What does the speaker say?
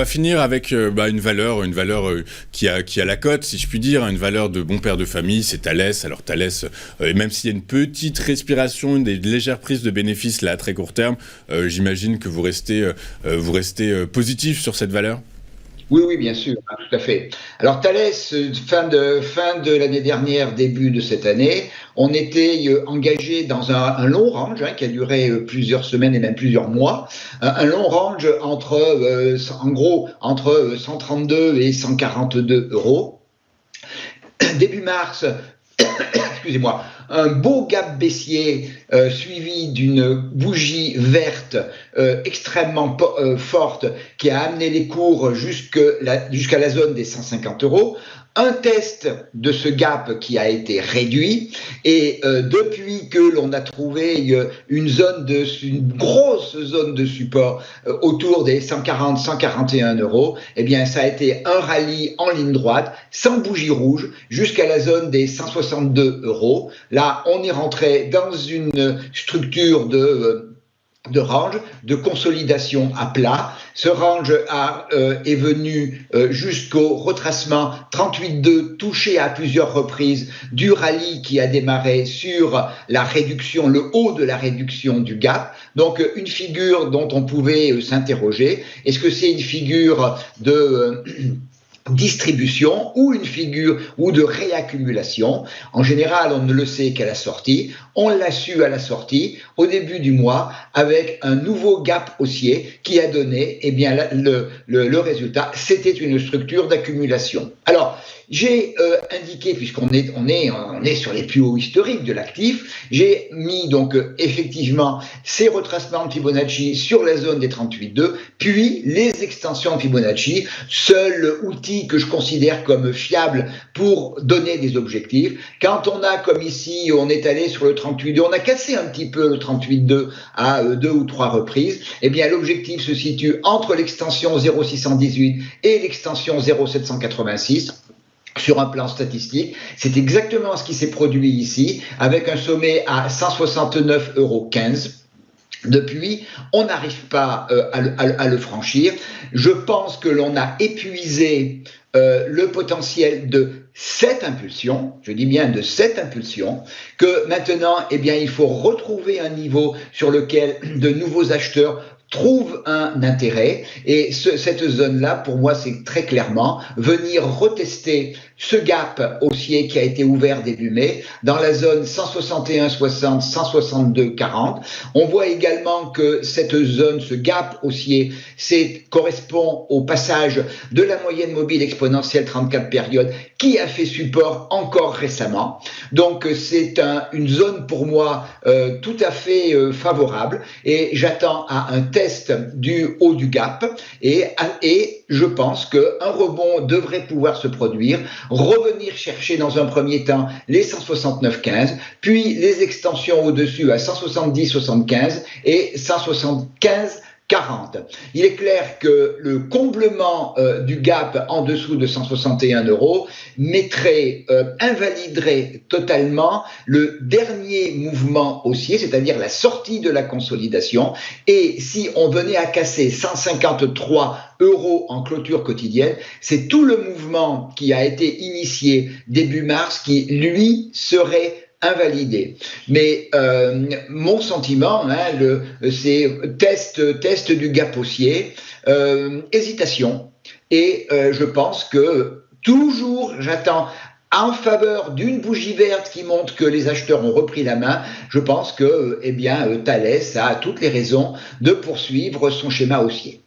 va finir avec une valeur qui a la cote, si je puis dire, une valeur de bon père de famille, c'est Thales. Alors Thales, même s'il y a une petite respiration, une légère prise de bénéfices là à très court terme, j'imagine que vous restez positif sur cette valeur. Oui, oui, bien sûr, hein, tout à fait. Alors Thales, fin de l'année dernière, début de cette année, on était engagé dans un long range qui a duré plusieurs semaines et même plusieurs mois, un long range en gros, entre 132 et 142 euros. Début mars, excusez-moi, un beau gap baissier suivi d'une bougie verte extrêmement forte qui a amené les cours jusqu'à la zone des 150 euros. Un test de ce gap qui a été réduit et depuis que l'on a trouvé une grosse zone de support autour des 140, 141 euros, eh bien ça a été un rallye en ligne droite, sans bougie rouge, jusqu'à la zone des 162 euros. Là, on est rentré dans une structure de range, de consolidation à plat. Ce range est venu jusqu'au retracement 38,2 touché à plusieurs reprises du rallye qui a démarré sur la réduction, le haut de la réduction du gap. Donc une figure dont on pouvait s'interroger. Est-ce que c'est une figure de distribution ou une figure ou de réaccumulation? En général, on ne le sait qu'à la sortie. On l'a su à la sortie, au début du mois, avec un nouveau gap haussier qui a donné, eh bien, le résultat, c'était une structure d'accumulation. Alors, j'ai indiqué, puisqu'on est sur les plus hauts historiques de l'actif, j'ai mis donc effectivement ces retracements de Fibonacci sur la zone des 38,2, puis les extensions de Fibonacci, seul outil que je considère comme fiable pour donner des objectifs. Quand on a, comme ici, on est allé sur le 38,2, on a cassé un petit peu le 38,2 à 2 ou 3 reprises, eh bien l'objectif se situe entre l'extension 0,618 et l'extension 0,786. Sur un plan statistique, c'est exactement ce qui s'est produit ici, avec un sommet à 169,15 euros. Depuis, on n'arrive pas à le franchir. Je pense que l'on a épuisé le potentiel de cette impulsion, je dis bien de cette impulsion, que maintenant, eh bien, il faut retrouver un niveau sur lequel de nouveaux acheteurs trouve un intérêt, et cette zone-là, pour moi, c'est très clairement venir retester ce gap haussier qui a été ouvert début mai dans la zone 161,60, 162,40. On voit également que cette zone, ce gap haussier, correspond au passage de la moyenne mobile exponentielle 34 périodes qui a fait support encore récemment. Donc c'est une zone pour moi tout à fait favorable, et j'attends à un test du haut du gap, et je pense qu'un rebond devrait pouvoir se produire, revenir chercher dans un premier temps les 169,15, puis les extensions au-dessus à 170,75 et 175,40. Il est clair que le comblement du gap en dessous de 161 euros invaliderait totalement le dernier mouvement haussier, c'est-à-dire la sortie de la consolidation. Et si on venait à casser 153 euros en clôture quotidienne, c'est tout le mouvement qui a été initié début mars qui, lui, serait invalidé. Mais mon sentiment, c'est test du gap haussier, hésitation, et je pense que toujours j'attends en faveur d'une bougie verte qui montre que les acheteurs ont repris la main. Je pense que Thales a toutes les raisons de poursuivre son schéma haussier.